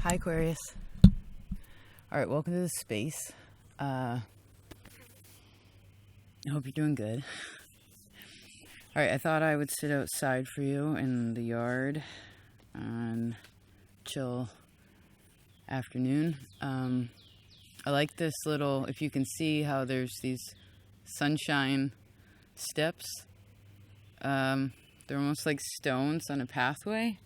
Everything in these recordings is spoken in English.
Hi, Aquarius. Alright, welcome to the space. I hope you're doing good. Alright, I thought I would sit outside for you in the yard on chill afternoon. I like this little, if you can see how there's these sunshine steps. They're almost like stones on a pathway.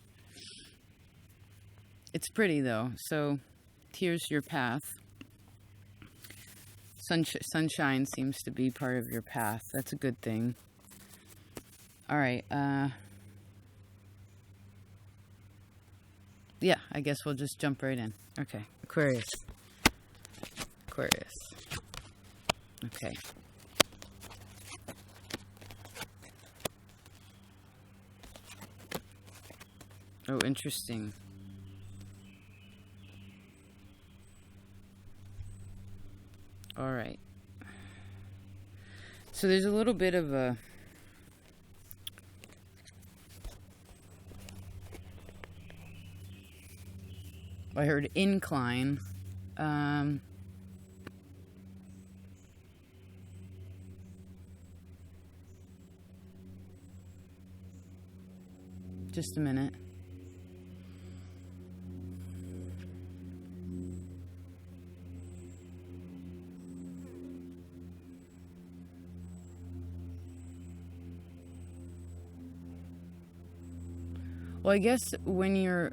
It's pretty though, so here's your path. Sunshine seems to be part of your path. That's a good thing. Alright, yeah, I guess we'll just jump right in. Okay, Aquarius. Okay. Oh, interesting. All right. So there's a little bit of a I heard incline. Just a minute. Well, I guess when you're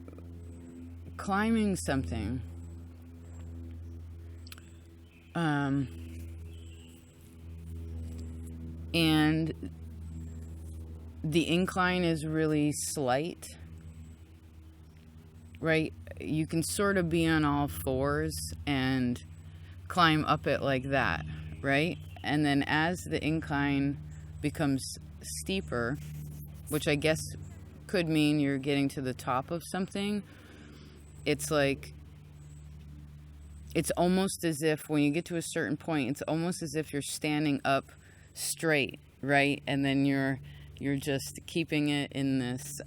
climbing something, and the incline is really slight, right? You can sort of be on all fours and climb up it like that, right? And then as the incline becomes steeper, which I guess could mean you're getting to the top of something, it's like, it's almost as if when you get to a certain point, it's almost as if you're standing up straight, right? And then you're just keeping it in this,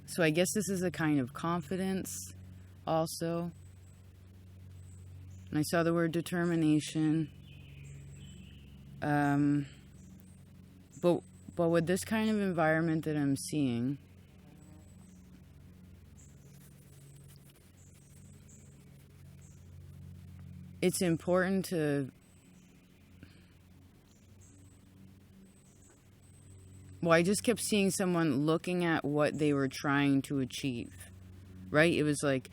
so I guess this is a kind of confidence also. And I saw the word determination. But with this kind of environment that I'm seeing, it's important to, well, I just kept seeing someone looking at what they were trying to achieve, right? It was like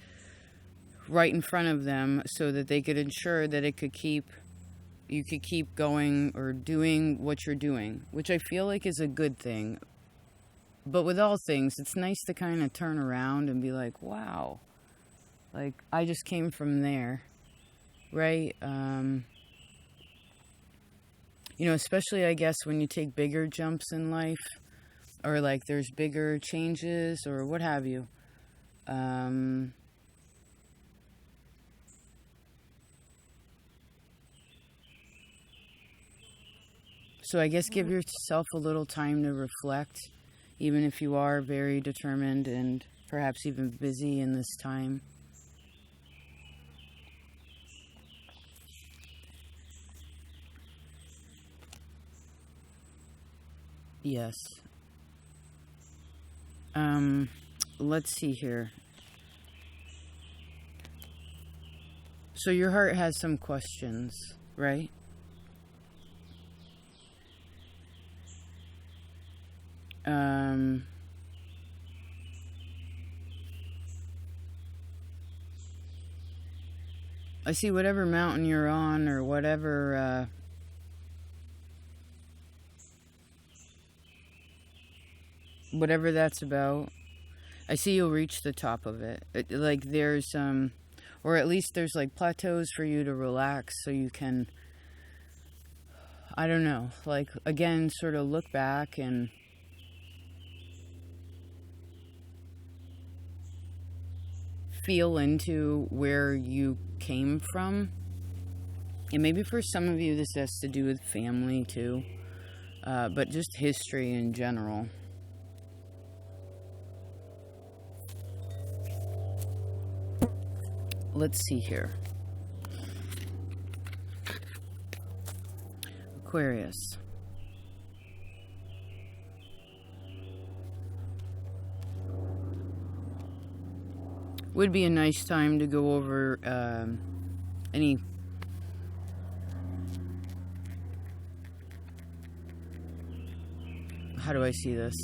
right in front of them so that they could ensure that you could keep going or doing what you're doing, which I feel like is a good thing. But with all things, it's nice to kind of turn around and be like, wow, like I just came from there, right? You know, especially I guess when you take bigger jumps in life, or like there's bigger changes or what have you. So I guess give yourself a little time to reflect, even if you are very determined and perhaps even busy in this time. Yes. Let's see here. So your heart has some questions, right? I see whatever mountain you're on or whatever, whatever that's about, I see you'll reach the top of it. Like there's, or at least there's like plateaus for you to relax so you can, I don't know, like again, sort of look back and feel into where you came from. And maybe for some of you this has to do with family too, but just history in general. let's see here. Aquarius. Would be a nice time to go over any how do I see this?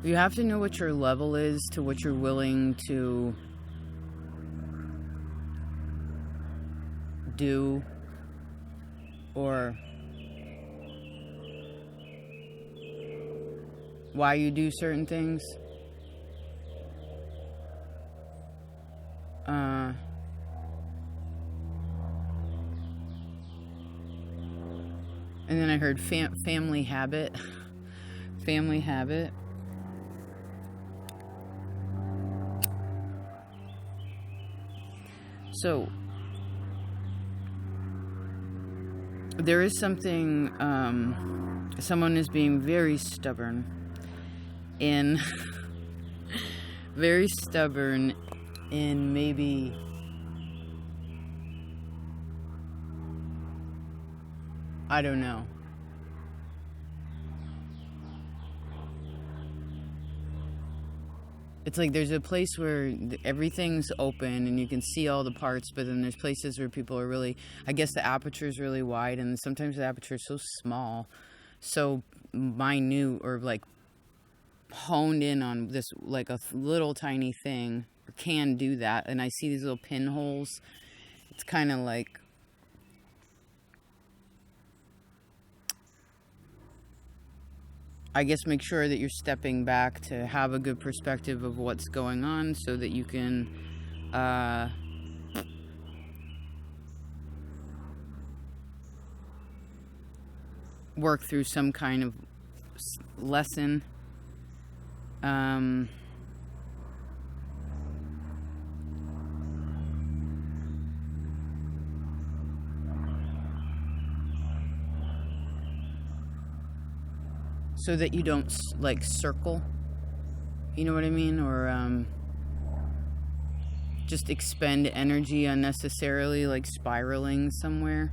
You have to know what your level is to what you're willing to do, or why you do certain things. And then I heard family habit. Family habit. So there is something, someone is being very stubborn in, very stubborn in maybe I don't know. It's like there's a place where everything's open and you can see all the parts, but then there's places where people are really, I guess the aperture is really wide, and sometimes the aperture is so small, so minute, or like honed in on this, like a little tiny thing, or can do that. And I see these little pinholes. It's kind of like, I guess, make sure that you're stepping back to have a good perspective of what's going on so that you can work through some kind of lesson. So that you don't like circle, you know what I mean? Or just expend energy unnecessarily, like spiraling somewhere.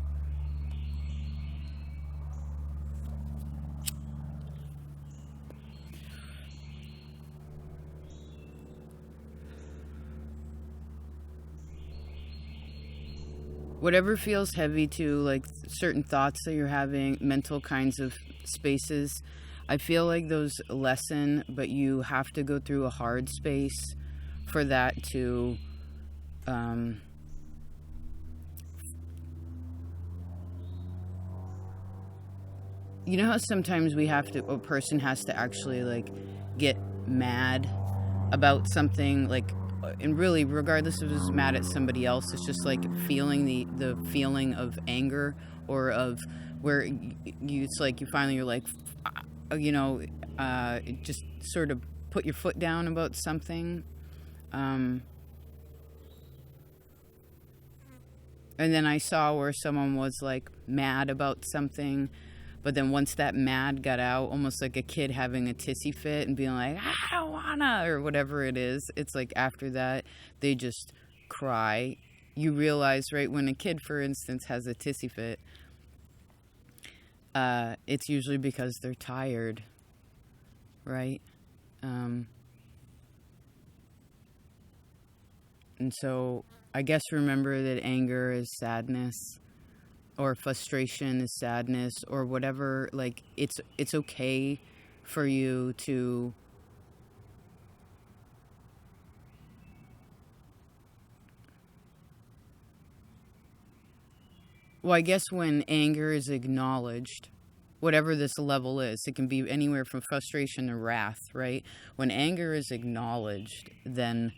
Whatever feels heavy to, like certain thoughts that you're having, mental kinds of spaces, I feel like those lessen, but you have to go through a hard space for that to you know how sometimes a person has to actually like get mad about something, like, and really regardless if it's mad at somebody else, it's just like feeling the feeling of anger, or of where it's like you're like, just sort of put your foot down about something, and then I saw where someone was like mad about something, but then once that mad got out, almost like a kid having a tissy fit and being like, I don't wanna, or whatever it is, it's like after that they just cry. You realize, right, when a kid, for instance, has a tissy fit, it's usually because they're tired, right? And so I guess remember that anger is sadness, or frustration is sadness, or whatever. Like it's okay for you to I guess when anger is acknowledged, whatever this level is, it can be anywhere from frustration to wrath, right? When anger is acknowledged, then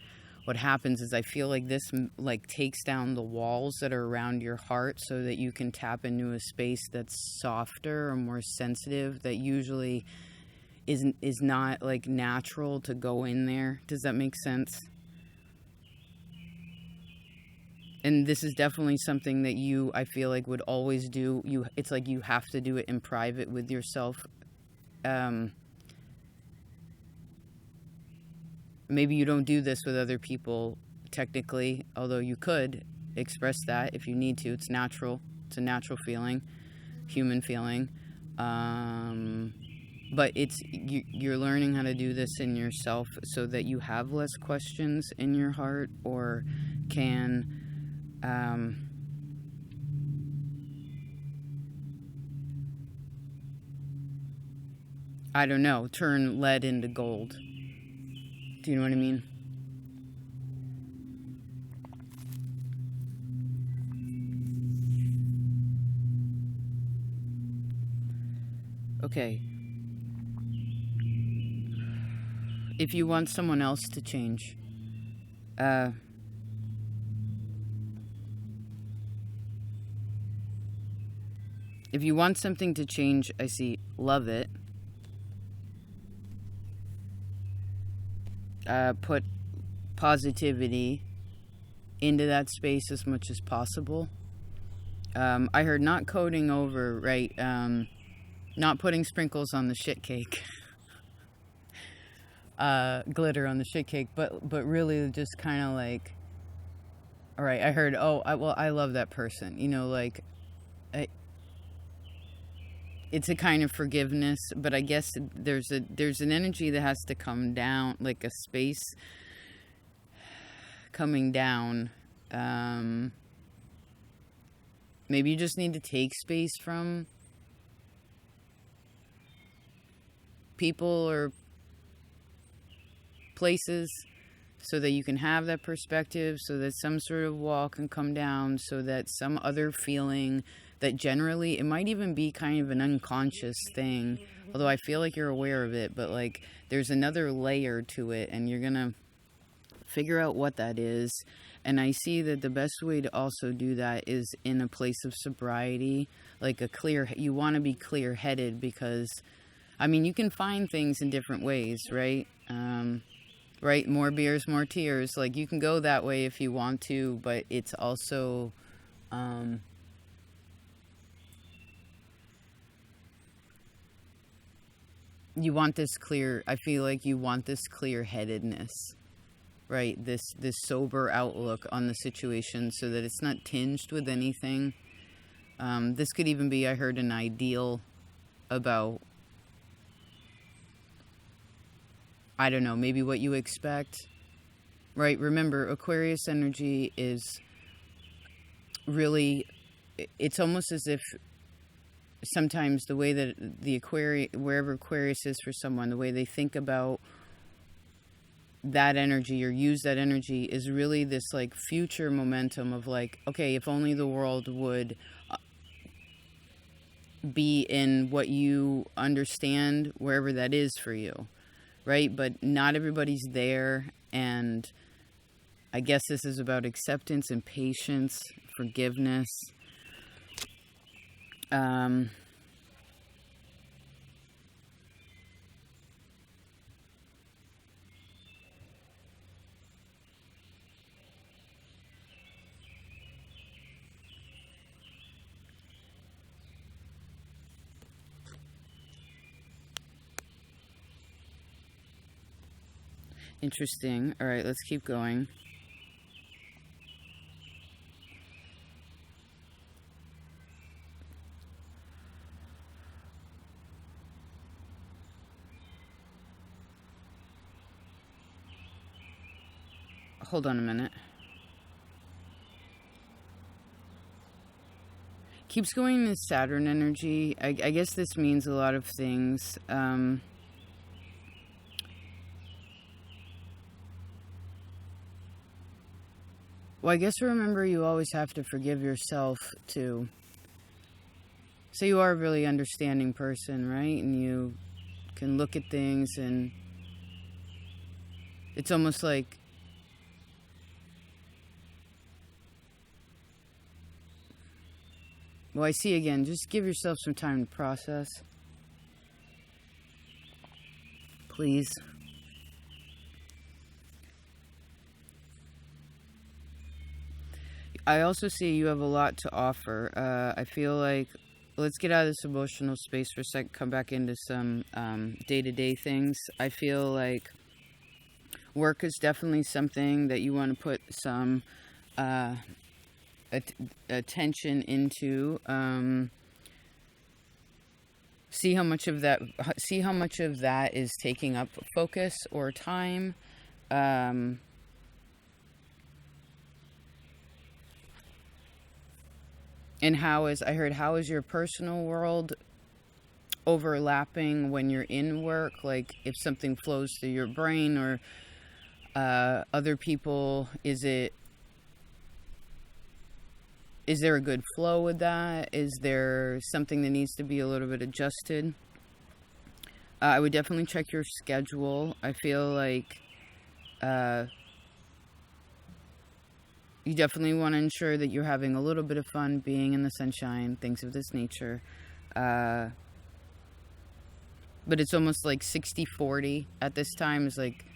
what happens is I feel like this like takes down the walls that are around your heart so that you can tap into a space that's softer or more sensitive, that usually is not like natural to go in there. Does that make sense? And this is definitely something that I feel like would always do. It's like you have to do it in private with yourself. maybe you don't do this with other people technically, although you could express that if you need to. It's natural. It's a natural feeling, human feeling. But you're learning how to do this in yourself so that you have less questions in your heart, or can I don't know, turn lead into gold. Do you know what I mean? Okay. If you want someone else to change, if you want something to change, I see love it. Put positivity into that space as much as possible. I heard not coating over, right? Not putting sprinkles on the shit cake. Glitter on the shit cake, but really just kind of like, all right, I heard, I love that person. You know, like, it's a kind of forgiveness, but I guess there's an energy that has to come down, like a space coming down. Maybe you just need to take space from people or places so that you can have that perspective, so that some sort of wall can come down, so that some other feeling that generally, it might even be kind of an unconscious thing, although I feel like you're aware of it, but like there's another layer to it, and you're gonna figure out what that is. And I see that the best way to also do that is in a place of sobriety, like you want to be clear-headed, because I mean, you can find things in different ways, right? Right, more beers, more tears. Like, you can go that way if you want to, but it's also you want this I feel like you want this clear-headedness, right? This sober outlook on the situation, so that it's not tinged with anything. This could even be, I heard, an ideal about, I don't know, maybe what you expect, right? Remember, Aquarius energy is really, it's almost as if sometimes the way that wherever Aquarius is for someone, the way they think about that energy or use that energy is really this like future momentum of like, okay, if only the world would be in what you understand, wherever that is for you, right? But not everybody's there, and I guess this is about acceptance and patience, forgiveness. Interesting. All right, let's keep going. Hold on a minute. Keeps going in Saturn energy. I guess this means a lot of things. Well, I guess remember, you always have to forgive yourself too. So you are a really understanding person, right? And you can look at things, and it's almost like well, I see again, just give yourself some time to process. Please. I also see you have a lot to offer. I feel like, let's get out of this emotional space for a sec, come back into some day-to-day things. I feel like Work is definitely something that you want to put some attention into. See how much of that is taking up focus or time. And how is your personal world overlapping when you're in work? Like if something flows through your brain or other people, is there a good flow with that? Is there something that needs to be a little bit adjusted? I would definitely check your schedule. I feel like you definitely want to ensure that you're having a little bit of fun being in the sunshine, things of this nature. But it's almost like 60-40 at this time. Is like,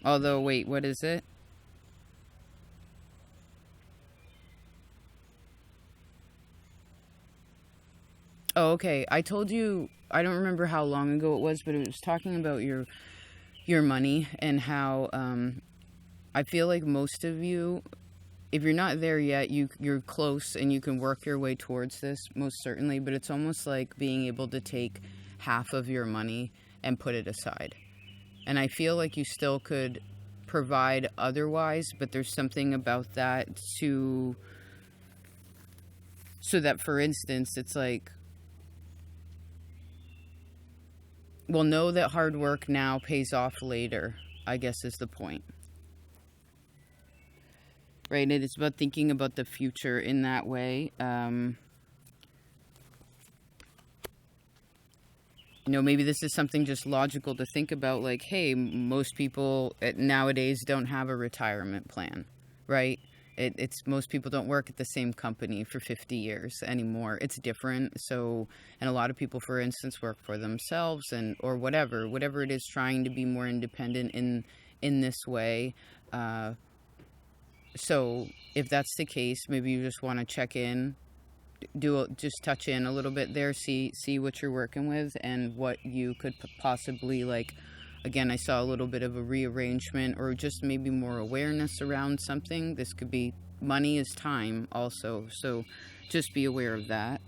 although, wait, what is it? Oh, okay. I told you, I don't remember how long ago it was, but it was talking about your money and how I feel like most of you, if you're not there yet, you're close and you can work your way towards this, most certainly, but it's almost like being able to take half of your money and put it aside. And I feel like you still could provide otherwise, but there's something about that so that, for instance, it's like, well, know that hard work now pays off later, I guess is the point. Right? It is about thinking about the future in that way. Maybe this is something just logical to think about, like, hey, most people nowadays don't have a retirement plan, right? It's most people don't work at the same company for 50 years anymore. It's different. So, and a lot of people, for instance, work for themselves or whatever it is, trying to be more independent in this way. So if that's the case, maybe you just want to check in, just touch in a little bit there, see what you're working with and what you could possibly, like, again, I saw a little bit of a rearrangement or just maybe more awareness around something. This could be, money is time also, so just be aware of that.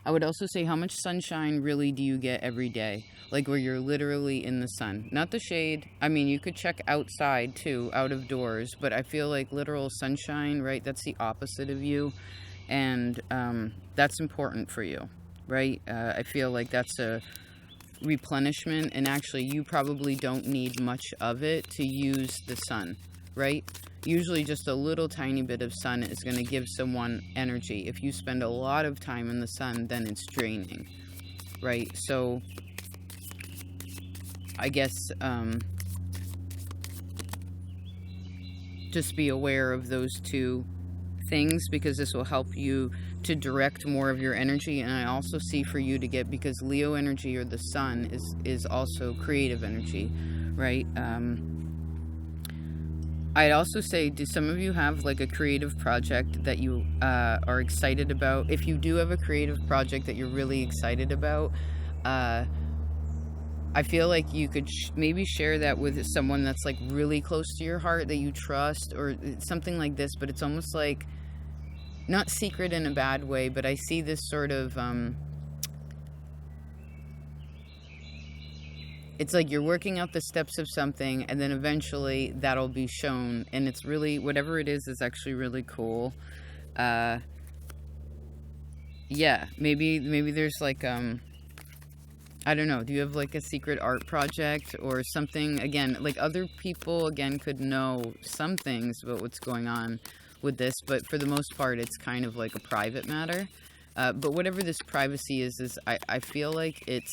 I would also say, how much sunshine really do you get every day? Like where you're literally in the sun, not the shade. I mean, you could check outside too, out of doors, but I feel like literal sunshine, right? That's the opposite of you. And that's important for you, right? I feel like that's a replenishment, and actually you probably don't need much of it to use the sun, right? Usually just a little tiny bit of sun is going to give someone energy. If you spend a lot of time in the sun, then it's draining, right? So I guess just be aware of those two things, because this will help you to direct more of your energy. And I also see for you to get, because Leo energy, or the sun, is also creative energy, right? I'd also say, do some of you have like a creative project that you are excited about? If you do have a creative project that you're really excited about, I feel like you could maybe share that with someone that's like really close to your heart, that you trust, or something like this. But it's almost like, not secret in a bad way, but I see this sort of, it's like you're working out the steps of something, and then eventually that'll be shown, and it's really, whatever it is actually really cool. Yeah, maybe there's like, I don't know, do you have like a secret art project or something? Again, like other people, again, could know some things about what's going on with this, but for the most part, it's kind of like a private matter. But whatever this privacy is I feel like it's,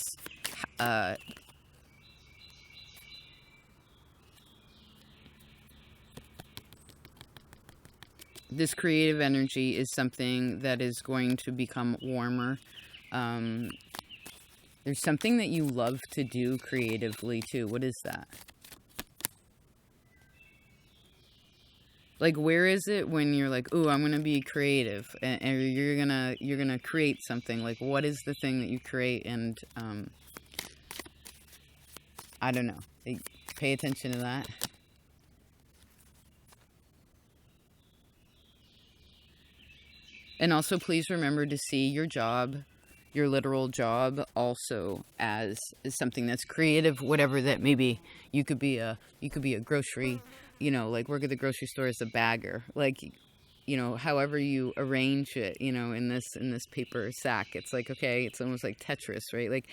this creative energy is something that is going to become warmer. There's something that you love to do creatively too. What is that? Like, where is it when you're like, ooh, I'm going to be creative, and you're going to create something? Like, what is the thing that you create? And, I don't know. Pay attention to that. And also, please remember to see your job, your literal job, also as something that's creative, whatever that may be. You could be a grocery, like work at the grocery store as a bagger, like, however you arrange it, in this paper sack. It's like, okay, it's almost like Tetris, right? Like,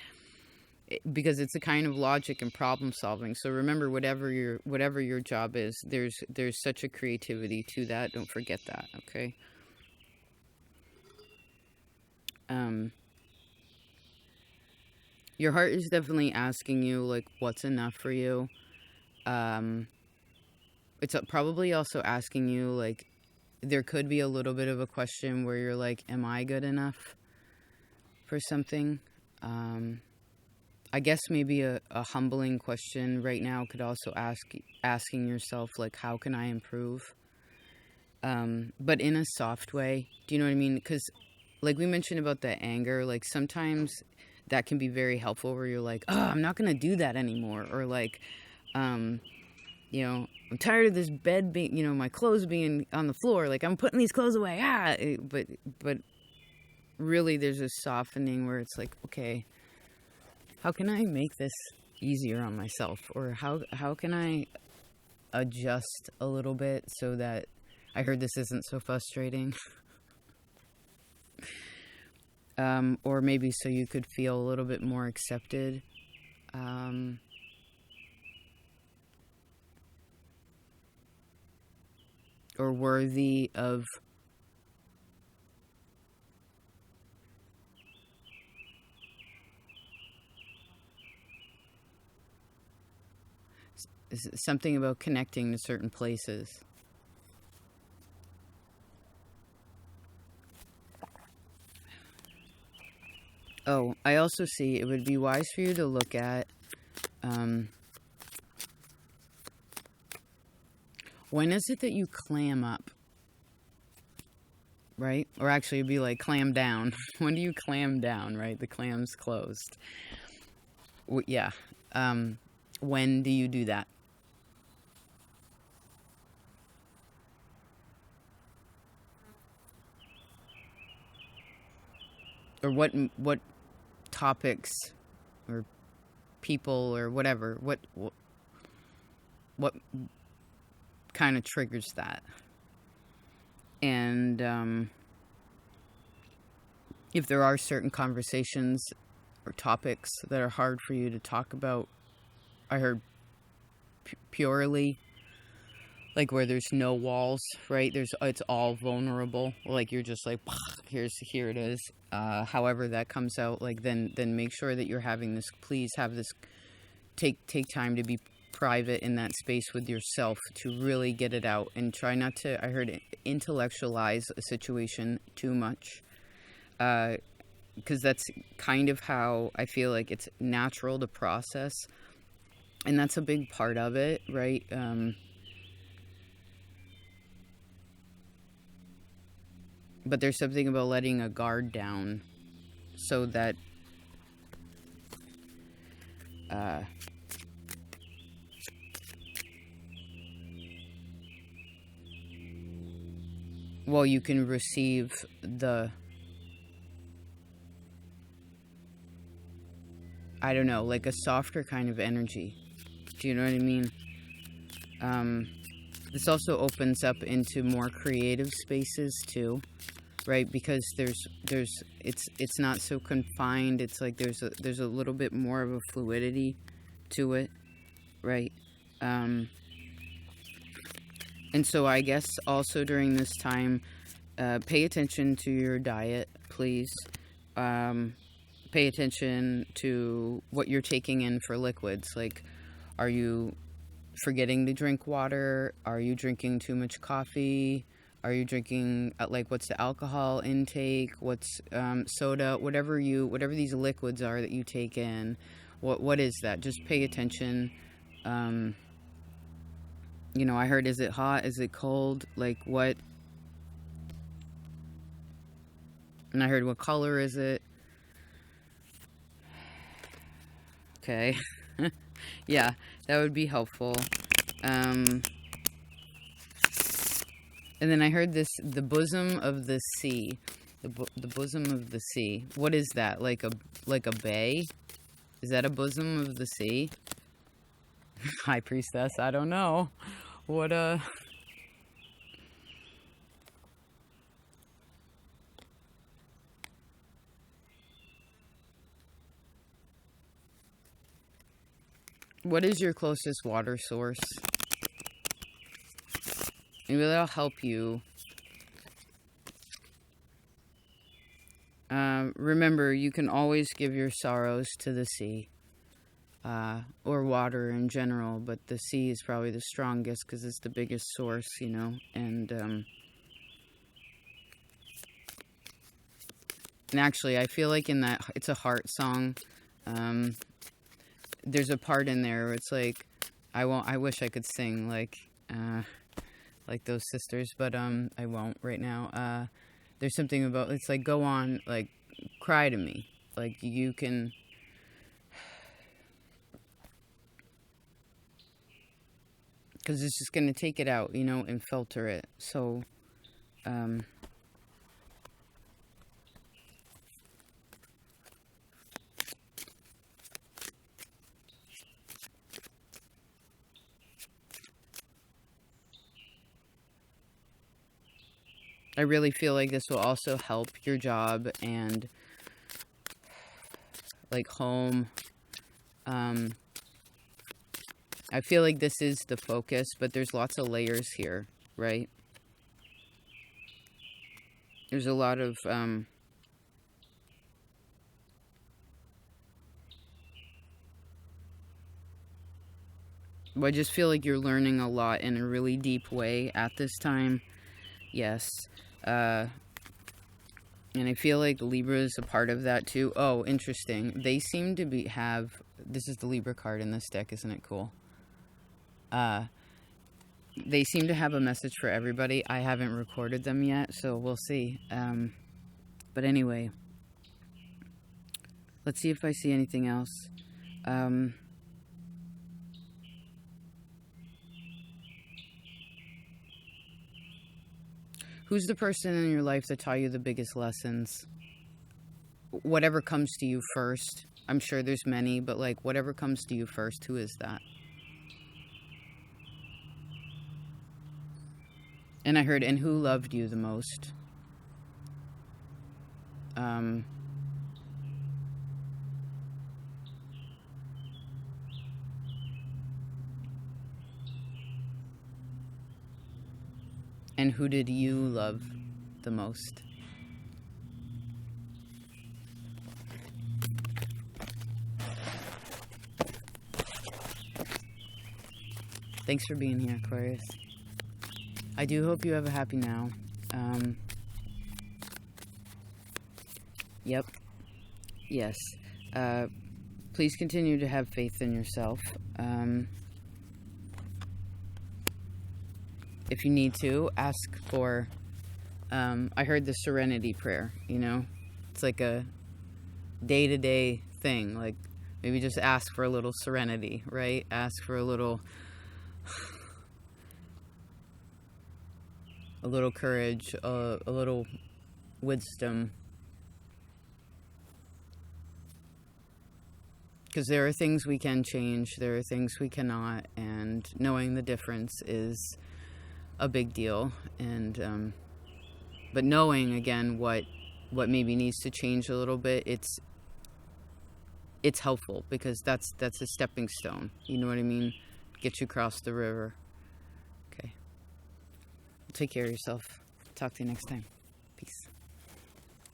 because it's a kind of logic and problem solving. So remember, whatever your job is, there's such a creativity to that. Don't forget that, okay? Your heart is definitely asking you, like, what's enough for you. It's probably also asking you, like, there could be a little bit of a question where you're like, am I good enough for something? I guess maybe a humbling question right now could also asking yourself, like, how can I improve? But in a soft way. Do you know what I mean? Because, like we mentioned about the anger, like, sometimes that can be very helpful where you're like, oh, I'm not going to do that anymore. Or like, I'm tired of this bed being, my clothes being on the floor. Like, I'm putting these clothes away. But really there's a softening where it's like, okay, how can I make this easier on myself? Or how can I adjust a little bit so that I heard this isn't so frustrating? Or maybe so you could feel a little bit more accepted. Or worthy of something about connecting to certain places. Oh, I also see it would be wise for you to look at when is it that you clam up, right? Or actually it'd be like clam down. When do you clam down, right? The clam's closed. Yeah. When do you do that? Or what topics or people or whatever, what kind of triggers that? And if there are certain conversations or topics that are hard for you to talk about, I heard purely, like where there's no walls, right? It's all vulnerable. Like you're just like, here it is. However that comes out, like then make sure that you're having this. Please have this. Take time to be private in that space with yourself to really get it out, and try not to. I heard intellectualize a situation too much, because that's kind of how I feel like it's natural to process, and that's a big part of it, right? But there's something about letting a guard down so that well, you can receive I don't know, like a softer kind of energy. Do you know what I mean? This also opens up into more creative spaces too, right? Because it's not so confined. It's like there's a little bit more of a fluidity to it, right? And so I guess also during this time, pay attention to your diet, please. Pay attention to what you're taking in for liquids. Like, are you forgetting to drink water? Are you drinking too much coffee? Are you drinking, like, what's the alcohol intake? What's soda? Whatever these liquids are that you take in, what is that? Just pay attention. I heard, is it hot? Is it cold? Like, what? And I heard, what color is it? Okay. Yeah, that would be helpful. And then I heard this, the bosom of the sea. The bosom of the sea. What is that? Like a bay? Is that a bosom of the sea? High priestess, I don't know. What what is your closest water source? Maybe that'll help you. Remember, you can always give your sorrows to the sea. Or water in general, but the sea is probably the strongest because it's the biggest source, you know. And actually, I feel like in that, it's a heart song. There's a part in there where it's like, I wish I could sing like those sisters, but I won't right now. There's something about, it's like, go on, like, cry to me. Like, you can, because it's just going to take it out, you know, and filter it. So, I really feel like this will also help your job and, like, home. I feel like this is the focus, but there's lots of layers here, right? There's a lot of, I just feel like you're learning a lot in a really deep way at this time. Yes. And I feel like Libra is a part of that too. Oh, interesting. They seem to have, this is the Libra card in this deck, isn't it cool? They seem to have a message for everybody. I haven't recorded them yet, so we'll see. But anyway, let's see if I see anything else. Who's the person in your life that taught you the biggest lessons? Whatever comes to you first. I'm sure there's many, but like whatever comes to you first, who is that? And I heard, and who loved you the most? And who did you love the most? Thanks for being here, Aquarius. I do hope you have a happy now. Yep. Yes. Please continue to have faith in yourself. If you need to, ask for, I heard the serenity prayer, you know? It's like a day-to-day thing. Like, maybe just ask for a little serenity, right? Ask for a little courage, a little wisdom. Because there are things we can change, there are things we cannot, and knowing the difference is a big deal. And but knowing again what maybe needs to change a little bit, it's helpful, because that's a stepping stone, you know what I mean? Get you across the river. Okay, take care of yourself. Talk to you next time. Peace.